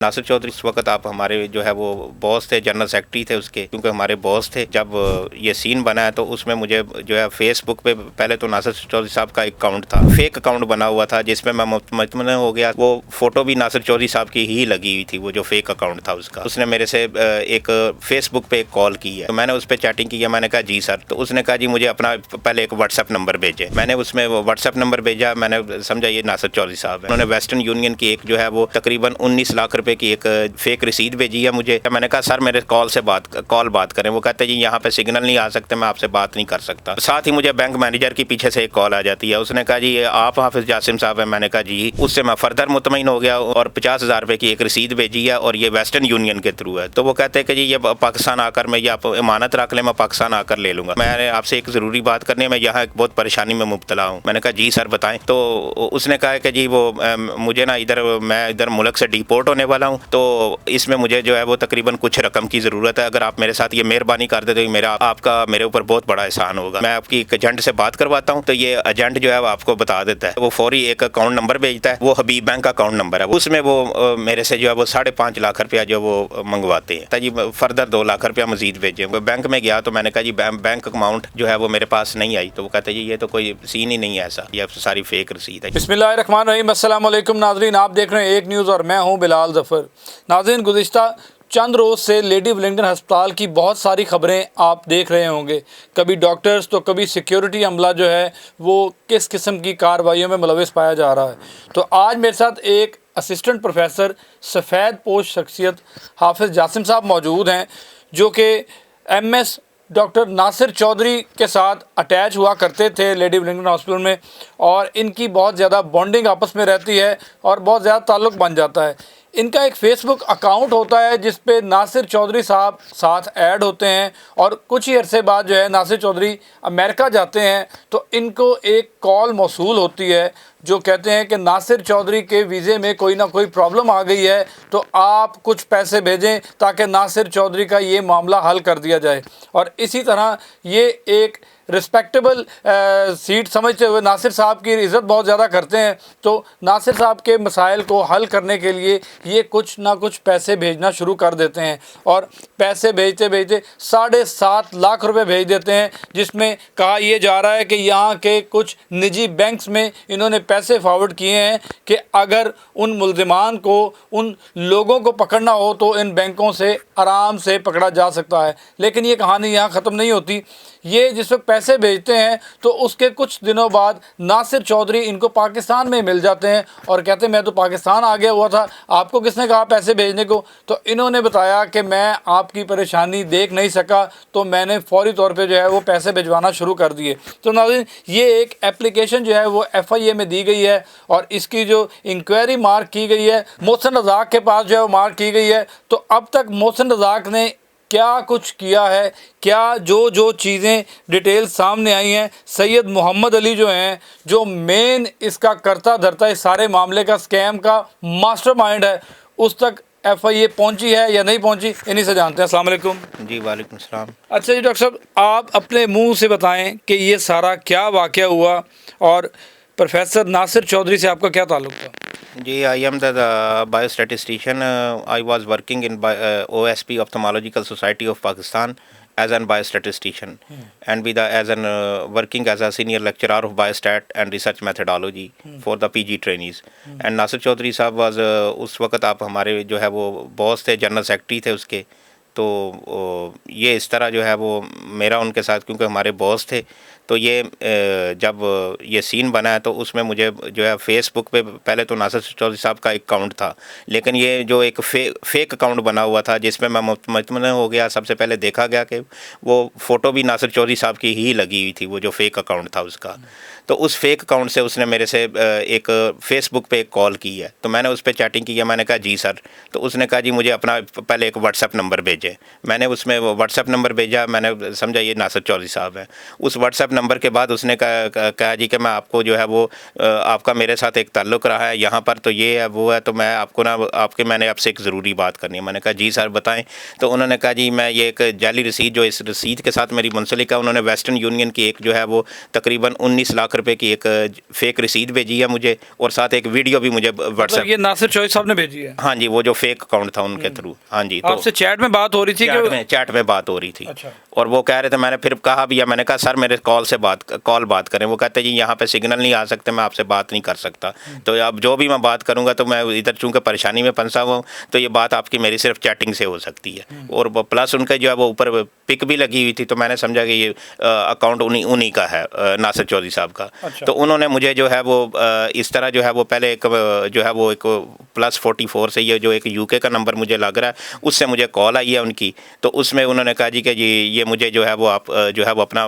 नासिर चौधरी इस वक्त आप हमारे जो है वो बॉस थे, जनरल सेक्रेटरी थे उसके, क्योंकि हमारे बॉस थे। जब ये सीन बना है तो उसमें मुझे जो है फेसबुक पे पहले तो नासिर चौधरी साहब का अकाउंट था, फेक अकाउंट बना हुआ था, जिसमें मैं मुतमईन हो गया। वो फोटो भी नासिर चौधरी साहब की ही लगी हुई थी, वो जो फेक अकाउंट था उसका। उसने मेरे से एक फेसबुक पे एक कॉल की है, तो मैंने उस पर चैटिंग की है। मैंने कहा जी सर, तो उसने कहा जी मुझे अपना पहले एक व्हाट्सएप नंबर भेजे। मैंने उसमें व्हाट्सएप नंबर भेजा, मैंने समझा ये नासिर चौधरी साहब है। उन्होंने वेस्टर्न यूनियन की एक जो है वो तकरीबन 19 लाख रुपए की एक फेक रसीद भेजी है मुझे। मैंने कहा सर मेरे कॉल बात करें। वो कहते जी यहाँ पे सिग्नल नहीं आ सकते, मैं आपसे बात नहीं कर सकता। साथ ही मुझे बैंक मैनेजर की पीछे से एक कॉल आ जाती है। उसने कहा जी आप हाफिज जासिम साहब हैं। मैंने कहा जी। उससे मैं फर्दर मुतमईन हो गया और 50,000 रुपए की एक रसीद भेजी है और ये वेस्टर्न यूनियन के थ्रू है। तो वो कहते हैं कि जी ये पाकिस्तान आकर मैं, ये आप इमानत रख लें, मैं पाकिस्तान आकर ले लूंगा। मैंने आपसे एक ज़रूरी बात करनी है, मैं यहाँ एक बहुत परेशानी में मुब्तला हूँ। मैंने कहा जी सर बताएं। तो उसने कहा कि जी वो मुझे ना मैं इधर मुल्क से डिपोर्ट होने वाला हूँ, तो इसमें मुझे जो है वो तकरीबन कुछ रकम की ज़रूरत है। अगर आप मेरे साथ ये मेहरबानी कर दे तो आपका मेरे ऊपर बहुत बड़ा एहसान होगा। मैं आपकी एक एजेंट से बात करवाता हूँ, तो ये एजेंट जो है वो आपको बता देता है। वो फौरी एक अकाउंट नंबर भेजता है, वो हबीब बैंक का अकाउंट नंबर है। उसमें वो मेरे से जो है वो 5.5 लाख रुपया जो वो मंगवाते हैं। जी फर्दर 2 लाख रुपया मजीद भेजे। बैंक में गया तो मैंने कहा जी बैंक अकाउंट जो है वो मेरे पास नहीं आई। तो वो कहते जी ये तो कोई सीन ही नहीं है ऐसा, ये सारी फेक रसीद है। बिस्मिल्लाहिर्रहमानिर्रहीम, अस्सलाम वालेकुम नाज़रीन, आप देख रहे हैं एक न्यूज़ और मैं हूं बिलाल ज़फ़र। नाज़रीन, गुज़िश्ता चंद रोज़ से लेडी वेलिंगटन अस्पताल की बहुत सारी ख़बरें आप देख रहे होंगे। कभी डॉक्टर्स तो कभी सिक्योरिटी अमला जो है वो किस किस्म की कार्रवाइयों में मुलविस पाया जा रहा है। तो आज मेरे साथ एक असिस्टेंट प्रोफेसर सफ़ेद पोश शख्सियत हाफिज़ जासिम साहब मौजूद हैं, जो कि MS डॉक्टर नासिर चौधरी के साथ अटैच हुआ करते थे लेडी वेलिंगटन हॉस्पिटल में, और इनकी बहुत ज़्यादा बॉन्डिंग आपस में रहती है और बहुत ज़्यादा ताल्लुक़ बन जाता है। इनका एक फ़ेसबुक अकाउंट होता है जिस पे नासिर चौधरी साहब साथ ऐड होते हैं, और कुछ ही अरसे बाद जो है नासिर चौधरी अमेरिका जाते हैं तो इनको एक कॉल मौसूल होती है जो कहते हैं कि नासिर चौधरी के वीज़े में कोई ना कोई प्रॉब्लम आ गई है, तो आप कुछ पैसे भेजें ताकि नासिर चौधरी का ये मामला हल कर दिया जाए। और इसी तरह ये एक रिस्पेक्टेबल सीट समझते हुए नासिर साहब की इज़्ज़त बहुत ज़्यादा करते हैं, तो नासिर साहब के मसाइल को हल करने के लिए ये कुछ ना कुछ पैसे भेजना शुरू कर देते हैं। और पैसे भेजते भेजते 7.5 लाख रुपए भेज देते हैं, जिसमें कहा यह जा रहा है कि यहाँ के कुछ निजी बैंक्स में इन्होंने पैसे फॉरवर्ड किए हैं कि अगर उन मुल्ज़िमान को, उन लोगों को पकड़ना हो तो इन बैंकों से आराम से पकड़ा जा सकता है। लेकिन ये कहानी यहाँ ख़त्म नहीं होती। ये जिस वक्त पैसे भेजते हैं तो उसके कुछ दिनों बाद नासिर चौधरी इनको पाकिस्तान में मिल जाते हैं और कहते हैं मैं तो पाकिस्तान आ गया हुआ था, आपको किसने कहा पैसे भेजने को? तो इन्होंने बताया कि मैं आपकी परेशानी देख नहीं सका, तो मैंने फौरी तौर पे जो है वो पैसे भिजवाना शुरू कर दिए। तो नाज़रीन, ये एक एप्लीकेशन जो है वो FIA में दी गई है और इसकी जो इंक्वायरी मार्क की गई है मोहसिन रज़ाक के पास जो है वो मार्क की गई है। तो अब तक मोहसिन रज़ाक ने क्या कुछ किया है, क्या जो चीज़ें डिटेल सामने आई हैं, सैयद मोहम्मद अली जो हैं, जो मेन इसका करता धरता इस सारे मामले का, स्कैम का मास्टरमाइंड है, उस तक FIA पहुंची है या नहीं पहुंची, इन्हीं से जानते हैं। अस्सलाम वालेकुम। जी वालेकुम सलाम। अच्छा जी डॉक्टर साहब, आप अपने मुंह से बताएं कि ये सारा क्या वाक़या हुआ और प्रोफेसर नासिर चौधरी से आपका क्या ताल्लुक़ था? जी, I am the biostatistician. I was working in OSP Ophthalmological Society of Pakistan as an biostatistician, and working as a senior lecturer of biostat and research methodology for the PG trainees. And Nasir Chaudhary साहब was उस वक्त आप हमारे जो है वो boss थे, general secretary थे उसके। तो ये इस तरह जो है वो मेरा उनके साथ, क्योंकि हमारे बॉस थे, तो ये जब ये सीन बना है तो उसमें मुझे जो है फेसबुक पे पहले तो नासिर चौधरी साहब का अकाउंट था, लेकिन ये जो एक फेक अकाउंट बना हुआ था जिसमें मैं मुतमईन हो गया। सबसे पहले देखा गया कि वो फ़ोटो भी नासिर चौधरी साहब की ही लगी हुई थी, वो जो फेक अकाउंट था उसका। तो उस फेक अकाउंट से उसने मेरे से एक फेसबुक पे एक कॉल की है, तो मैंने उस पर चैटिंग की है। मैंने कहा जी सर, तो उसने कहा जी मुझे अपना पहले एक व्हाट्सएप नंबर भेजे। मैंने उसमें व्हाट्सएप नंबर भेजा, मैंने समझा ये नासिर चौधरी साहब हैं। उस व्हाट्सएप नंबर के बाद उसने कहा जी कि मैं आपको जो है वो आपका मेरे साथ एक ताल्लुक़ रहा है यहाँ पर, तो ये है वो है, तो मैं आपको ना मैंने आपसे एक ज़रूरी बात करनी है। मैंने कहा जी सर बताएं। तो उन्होंने कहा जी मैं ये एक जाली रसीद, जो इस रसीद के साथ मेरी मुंसलिक है, उन्होंने वेस्टर्न यूनियन की एक जो है वो तकरीबन 19 लाख रुपए की एक फेक रसीद भेजी है मुझे, और साथ एक वीडियो भी मुझे व्हाट्सएप, ये नासिर चौधरी साहब ने भेजी है? हाँ जी, वो जो फेक अकाउंट था उनके थ्रू। हाँ जी, तो आपसे चैट में बात हो रही थी? चैट में बात हो रही थी। अच्छा। और वो कह रहे थे, मैंने फिर कहा भी, मैंने कहा सर मेरे कॉल बात करें। वो कहते जी यहाँ पे सिग्नल नहीं आ सकते, मैं आपसे बात नहीं कर सकता। तो अब जो भी मैं बात करूँगा तो मैं इधर चूँकि परेशानी में फंसा हुआ हूँ, तो ये बात आपकी मेरी सिर्फ चैटिंग से हो सकती है। और प्लस उनका जो है वो ऊपर पिक भी लगी हुई थी, तो मैंने समझा कि ये अकाउंट उन्हीं का है, नासिर चौधरी साहब का। अच्छा। तो उन्होंने मुझे जो है वो इस तरह जो है वो पहले एक जो है वो एक +44 से ये जो एक यूके का नंबर मुझे लग रहा है, उससे मुझे कॉल आई है उनकी। तो उसमें उन्होंने कहा जी कि जी ये मुझे जो है वो आप जो है वो अपना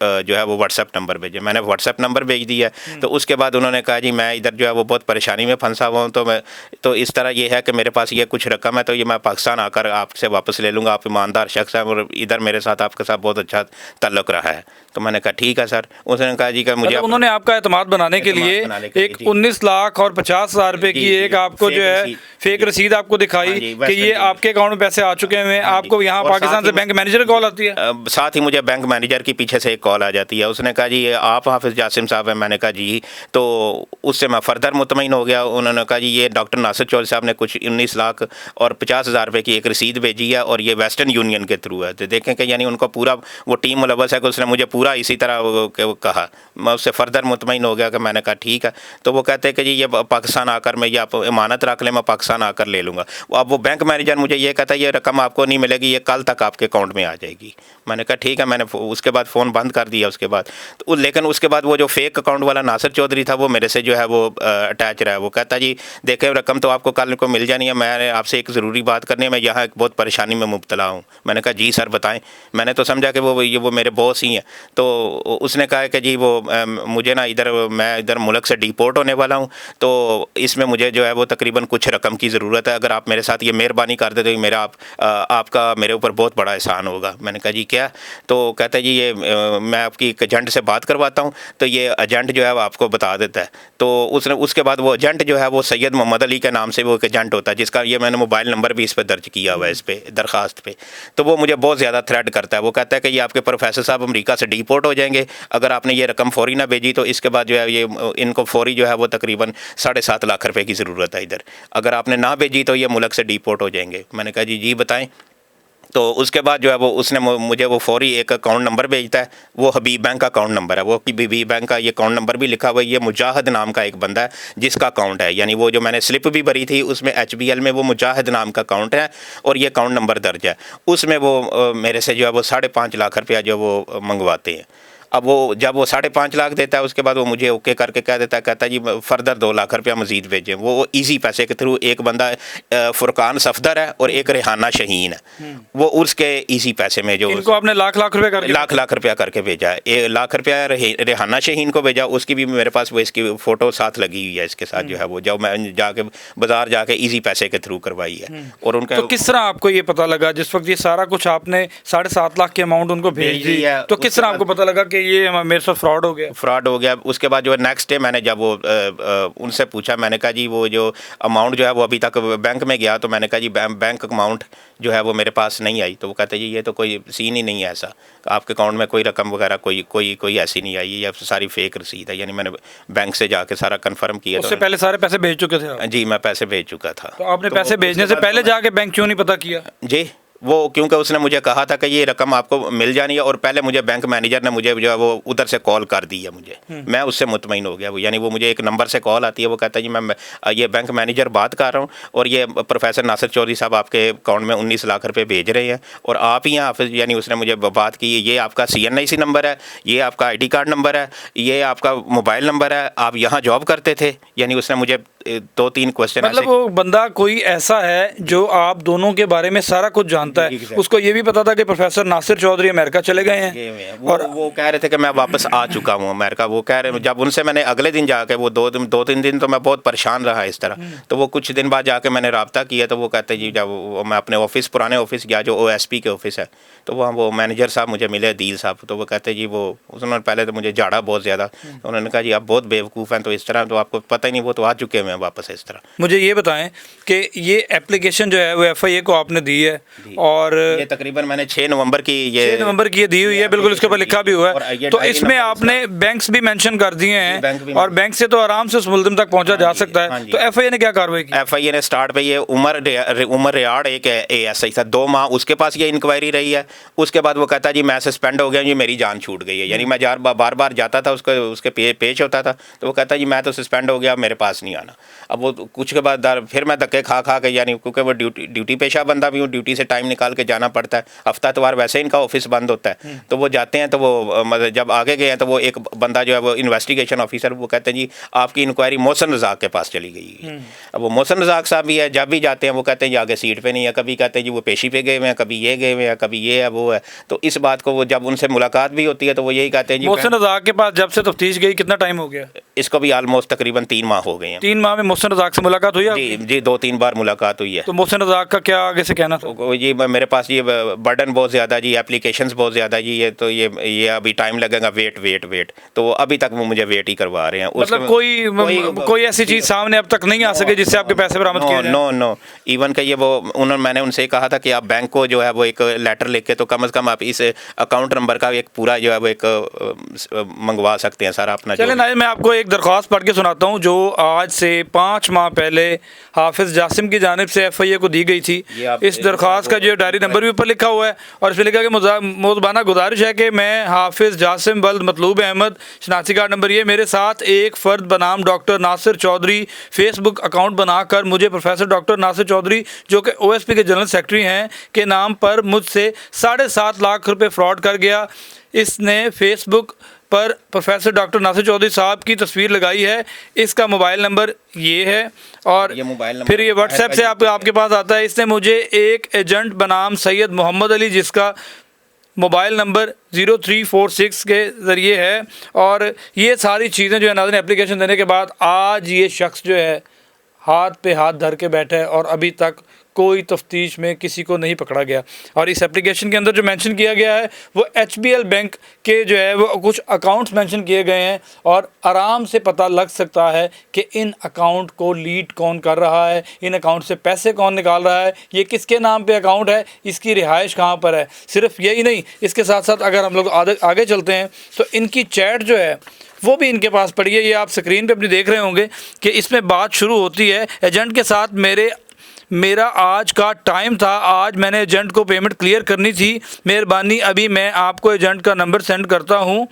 जो है वो व्हाट्सएप नंबर भेजें। मैंने व्हाट्सएप नंबर भेज दिया। तो उसके बाद उन्होंने कहा जी मैं इधर जो है वो बहुत परेशानी में फंसा हुआ हूँ, तो इस तरह ये है कि मेरे पास ये कुछ रकम है, तो ये मैं पाकिस्तान आकर आपसे वापस ले लूँगा। आप ईमानदार शख्स हैं और इधर मेरे साथ आपके साथ बहुत अच्छा ताल्लुक़ रहा है। तो मैंने कहा ठीक है सर। उसने कहा जी कि मुझे उन्होंने आपका एतमाद बनाने के लिए एक 19 लाख और 50,000 रुपए की एक आपको जो है फेक रसीद आपको दिखाई कि ये आपके अकाउंट में पैसे आ चुके हैं। आपको यहाँ पाकिस्तान से बैंक मैनेजर कॉल आती है, साथ ही मुझे बैंक मैनेजर की पीछे से एक कॉल आ जाती है। उसने कहा जी आप हाफिज़ जासिम साहब हैं? मैंने कहा जी। तो उससे मैं फर्दर मुतमईन हो गया। उन्होंने कहा जी ये डॉक्टर नासिर चौधरी साहब ने कुछ 19 लाख और 50,000 रुपये की एक रसीद भेजी है, और ये वेस्टर्न यूनियन के थ्रू है। तो देखें कि यानी उनको पूरा वो टीम मुलव्वस है कि उसने मुझे पूरा इसी तरह कहा। मैं उससे फर्दर मुतमईन हो गया कि मैंने कहा ठीक है। तो वो कहते हैं कि जी ये पाकिस्तान आकर मैं ये आप इमानत रख लें, मैं पाकिस्तान आकर ले लूँगा। अब वो बैंक मैनेजर मुझे ये कहता है ये रकम आपको नहीं मिलेगी, ये कल तक आपके अकाउंट में आ जाएगी। मैंने कहा ठीक है। मैंने उसके बाद फ़ोन बंद कर दिया उसके बाद। तो लेकिन उसके बाद वो जो फेक अकाउंट वाला नासिर चौधरी था वो मेरे से जो है वो अटैच रहा है। वो कहता जी देखें रकम तो आपको कल को मिल जानी है, मैंने आपसे एक ज़रूरी बात करनी है, मैं यहाँ एक बहुत परेशानी में मुब्तला हूँ। मैंने कहा जी सर बताएं। मैंने तो समझा कि वो मेरे बॉस ही हैं। तो उसने कहा कि जी वो मुझे ना मैं इधर मुल्क से डिपोर्ट होने वाला हूँ, तो इसमें मुझे जो है वो तकरीबन कुछ रकम की ज़रूरत है। अगर आप मेरे साथ ये मेहरबानी कर दे तो मेरा आपका मेरे ऊपर बहुत बड़ा एहसान होगा। मैंने कहा जी क्या? तो कहता है जी ये मैं आपकी एक एजेंट से बात करवाता हूँ, तो ये एजेंट जो है वो आपको बता देता है। तो उसके बाद वो एजेंट जो है वो सैयद मोहम्मद अली के नाम से वो एक एजेंट होता है, जिसका ये मैंने मोबाइल नंबर भी इस पर दर्ज किया हुआ है, इस पर दरख्वास्त पे। तो वो मुझे बहुत ज़्यादा थ्रेट करता है। वो कहता है कि ये आपके प्रोफेसर साहब अमेरिका से डिपोर्ट हो जाएंगे अगर आपने ये रकम फौरी ना भेजी, तो इसके बाद जो है ये इनको फौरी जो है वो तकरीबन 7.5 लाख रुपए की ज़रूरत है इधर। अगर आपने ना भेजी तो ये मुल्क से डिपोर्ट हो जाएंगे। मैंने कहा जी बताएं। तो उसके बाद जो है वो उसने मुझे वो फौरी एक अकाउंट नंबर भेजता है। वो हबीब बैंक का अकाउंट नंबर है, वो हबीब बैंक का ये अकाउंट नंबर भी लिखा हुआ है। ये मुजाहिद नाम का एक बंदा है जिसका अकाउंट है, यानी वो जो मैंने स्लिप भी भरी थी उसमें HBL में वो मुजाहिद नाम का अकाउंट है और ये अकाउंट नंबर दर्ज है। उसमें वो मेरे से जो है वो 5.5 लाख रुपया जो वो मंगवाते हैं। अब वो जब वो 5.5 लाख देता है उसके बाद वो मुझे ओके करके कह देता है, कहता है जी फर्दर 2 लाख रुपया मजीद भेजें। वो इजी पैसे के थ्रू एक बंदा फुरकान सफदर है और एक रेहाना शहीन है, वो उसके इजी पैसे में जो इनको आपने लाख रुपया करके भेजा है। 1 लाख रुपया रेहाना शहीन को भेजा, उसकी भी मेरे पास वो इसकी फ़ोटो साथ लगी हुई है इसके साथ जो है वो, जब मैं जाके बाजार जाके इजी पैसे के थ्रू करवाई है। और उनका तो किस तरह आपको ये पता लगा जिस वक्त ये सारा कुछ आपने 7.5 लाख की अमाउंट उनको भेज दी, तो किस तरह आपको पता लगा कि ये मेरे साथ फ्रॉड हो गया? उसके बाद जो नेक्स्ट डे मैंने जब वो उनसे पूछा, मैंने कहा जी वो जो अमाउंट जो है वो अभी तक बैंक में गया, तो मैंने कहा जी बैंक अमाउंट जो है वो मेरे पास नहीं आई। तो वो कहते जी ये तो कोई सीन ही नहीं है ऐसा, आपके अकाउंट में कोई रकम वगैरह कोई ऐसी नहीं आई, ये सारी फेक रसीद है। यानी मैंने बैंक से जाके सारा कंफर्म किया। उससे पहले सारे पैसे भेज चुके थे आप? जी मैं पैसे भेज चुका था। तो आपने पैसे भेजने से पहले जाके बैंक क्यों नहीं पता किया? जी वो क्योंकि उसने मुझे कहा था कि ये रकम आपको मिल जानी है, और पहले मुझे बैंक मैनेजर ने मुझे जो है वो उधर से कॉल कर दी है मुझे। मैं उससे मुतमईन हो गया। वो यानी वो मुझे एक नंबर से कॉल आती है, वो कहता है जी मैं ये बैंक मैनेजर बात कर रहा हूँ और ये प्रोफेसर नासिर चौधरी साहब आपके अकाउंट में 19 लाख रुपये भेज रहे हैं और आप ही हैं। यानी उसने मुझे बात की, ये आपका CNIC नंबर है, ये आपका ID कार्ड नंबर है, ये आपका मोबाइल नंबर है, आप यहाँ जॉब करते थे। यानी उसने मुझे 2-3 क्वेश्चन, मतलब वो बंदा कोई ऐसा है जो आप दोनों के बारे में सारा कुछ जानता जानता है, उसको ये भी पता था कि प्रोफेसर नासिर चौधरी अमेरिका चले गए हैं। और वो कह रहे थे कि मैं वापस आ चुका हूँ अमेरिका। वो कह रहे, जब उनसे मैंने अगले दिन जाके, वो 2-3 दिन तो मैं बहुत परेशान रहा इस तरह। तो वो कुछ दिन बाद जाके मैंने रब्ता किया, तो वो कहते जी, जब मैं अपने ऑफिस, पुराने ऑफिस गया जो OSP के ऑफिस है, तो वहाँ वो मैनेजर साहब मुझे मिले, दील साहब। तो वो कहते जी, वो उन्होंने पहले तो मुझे झाड़ा बहुत ज़्यादा। उन्होंने कहा जी आप बहुत बेवकूफ़ हैं, तो इस तरह तो आपको पता ही नहीं, वो तो आ चुके हैं वापस इस तरह। मुझे ये बताएं कि ये एप्लीकेशन जो है वो FIA को आपने दी है, और ये तकरीबन मैंने 6 नवंबर की, 6 नवंबर की ये दी हुई है, बिल्कुल इसके ऊपर लिखा भी हुआ है। तो इसमें आपने बैंक्स भी मेंशन कर दिए हैं, और बैंक से तो आराम से उस मुल्ज़िम तक पहुंचा जा सकता है। तो FIA ने क्या कार्रवाई की? FIA ने स्टार्ट पे ये उमर रियाड़ एक ASI था, 2 माह उसके पास ये इंक्वायरी रही है। उसके बाद वो कहता जी मैं सस्पेंड हो गया, जी मेरी जान छूट गई है। यानी मैं बार बार जाता था, उसके पेश होता था, तो वो कहता जी मैं तो सस्पेंड हो गया, मेरे पास नहीं आना। अब वो कुछ के बाद फिर मैं धक्के खा के, यानी क्योंकि वो ड्यूटी पेशा बंदा भी हूँ, ड्यूटी से टाइम निकाल के जाना पड़ता है। हफ्ता इतवार वैसे इनका ऑफिस बंद होता है, तो वो जाते हैं। तो वो मतलब जब आगे गए हैं, तो वो एक बंदा जो है वो इन्वेस्टिगेशन ऑफिसर, वो कहते हैं जी आपकी इंक्वायरी मोहसिन रज़ाक के पास चली गई है। अब वो मोहसिन रज़ाक साहब भी है, जब भी जाते हैं वो कहते हैं जी आगे सीट पे नहीं है, कभी कहते हैं जी वो पेशी पे गए हुए हैं, कभी ये गए हुए हैं, कभी ये है वो है। तो इस बात को वो जब उनसे मुलाकात भी होती है, तो वो यही कहते हैं जी मोहसिन रज़ाक के पास जब से तफ्तीश गई कितना टाइम हो गया? इसको भी ऑलमोस्ट तकरीबन 3 माह हो गए हैं। 3 माह में मोहसिन रज़ाक से मुलाकात हुई है? जी 2-3 बार मुलाकात हुई है। तो मोहसिन रज़ाक का क्या आगे से कहना था? जी मेरे पास ये बर्डन बहुत ज़्यादा जी, एप्लीकेशंस बहुत ज़्यादा जी, ये तो ये अभी टाइम लगेगा, वेट। तो अभी तक वो मुझे वेट ही करवा रहे हैं। मतलब कोई ऐसी चीज़ सामने अब तक नहीं आ सके जिससे आपके पैसे बरामद किए जाएं? नो इवन कि ये मैंने उनसे कहा था कि आप बैंक को जो है वो एक लेटर लिख के, तो कम से कम आप इस अकाउंट नंबर का एक पूरा जो है वो एक मंगवा सकते हैं सारा अपना। चलें नाज़रीन, मैं आपको एक दरख्वास्त पढ़ के सुनाता हूँ जो आज से 5 माह पहले हाफिज़ जासिम की जानिब से FIA को दी गई थी। इस दरख्वास्त का जो डायरी नंबर भी ऊपर लिखा हुआ है, और इसमें लिखा कि मोज़बाना गुजारिश है कि मैं हाफिज़ जासिम वल्द मतलूब अहमद, शनाख्ती कार्ड नंबर ये, मेरे साथ एक फ़र्द बनाम doctor Nasir Chaudhry Facebook account बनाकर मुझे प्रोफेसर डॉक्टर नासिर चौधरी जो कि OSP के जनरल सेक्रेटरी हैं के नाम पर मुझसे 7.5 लाख रुपए फ्रॉड कर गया। इसने फेसबुक पर प्रोफेसर डॉक्टर नासिर चौधरी साहब की तस्वीर लगाई है। इसका मोबाइल नंबर ये है, और ये मोबाइल नंबर फिर ये व्हाट्सएप से आपके पास आता है। इसने मुझे एक एजेंट बनाम सैयद मोहम्मद अली, जिसका मोबाइल नंबर 0346 के ज़रिए है, और ये सारी चीज़ें जो है नाज़रीन एप्लीकेशन देने के बाद आज ये शख्स जो है हाथ पे हाथ धर के बैठा है, और अभी तक कोई तफ्तीश में किसी को नहीं पकड़ा गया। और इस एप्लीकेशन के अंदर जो मेंशन किया गया है वो HBL बैंक के जो है वो कुछ अकाउंट्स मेंशन किए गए हैं, और आराम से पता लग सकता है कि इन अकाउंट को लीड कौन कर रहा है, इन अकाउंट से पैसे कौन निकाल रहा है, ये किसके नाम पे अकाउंट है, इसकी रिहाइश कहाँ पर है। सिर्फ यही नहीं, इसके साथ साथ अगर हम लोग आगे चलते हैं तो इनकी चैट जो है वो भी इनके पास पड़ी है। ये आप स्क्रीन पे अपनी देख रहे होंगे कि इसमें बात शुरू होती है, एजेंट के साथ मेरा आज का टाइम था, आज मैंने एजेंट को पेमेंट क्लियर करनी थी, मेहरबानी अभी मैं आपको एजेंट का नंबर सेंड करता हूँ,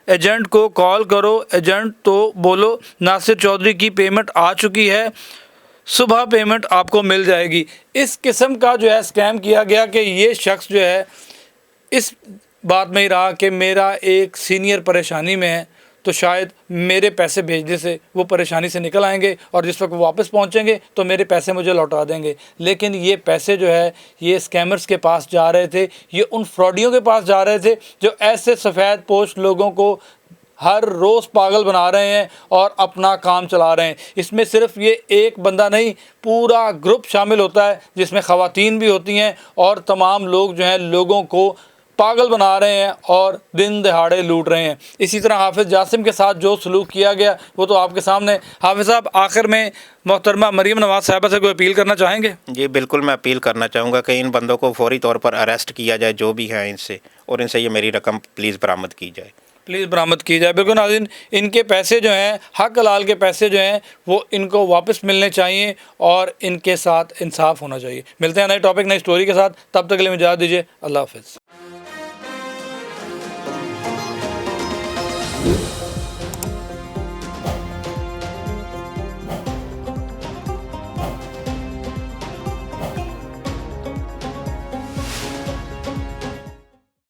एजेंट को कॉल करो, एजेंट तो बोलो नासिर चौधरी की पेमेंट आ चुकी है, सुबह पेमेंट आपको मिल जाएगी। इस किस्म का जो है स्कैम किया गया कि ये शख्स जो है इस बात में ही रहा कि मेरा एक सीनियर परेशानी में है, तो शायद मेरे पैसे भेजने से वो परेशानी से निकल आएंगे, और जिस वक्त वो वापस पहुंचेंगे तो मेरे पैसे मुझे लौटा देंगे। लेकिन ये पैसे जो है ये स्कैमर्स के पास जा रहे थे, ये उन फ्रॉडियों के पास जा रहे थे जो ऐसे सफ़ेद पोस्ट लोगों को हर रोज़ पागल बना रहे हैं और अपना काम चला रहे हैं। इसमें सिर्फ ये एक बंदा नहीं, पूरा ग्रुप शामिल होता है जिसमें ख़वातीन भी होती हैं, और तमाम लोग जो हैं लोगों को पागल बना रहे हैं और दिन दहाड़े लूट रहे हैं। इसी तरह हाफिज़ जासिम के साथ जो सलूक किया गया वो तो आपके सामने। हाफिज़ साहब, आखिर में मोहतरमा मरीम नवाज़ साहिबा से कोई अपील करना चाहेंगे? जी बिल्कुल, मैं अपील करना चाहूँगा कि इन बंदों को फौरी तौर पर अरेस्ट किया जाए जो भी हैं इनसे, और इनसे ये मेरी रकम प्लीज़ बरामद की जाए। प्लीज़ बरामद की जाए। बिल्कुल नाज़रीन, इनके पैसे जो हैं, हक हलाल के पैसे जो हैं वो इनको वापस मिलने चाहिए, और इनके साथ इंसाफ होना चाहिए। मिलते हैं नए टॉपिक नई स्टोरी के साथ, तब तक के लिए इजाज़त दीजिए। अल्लाह हाफ़िज़।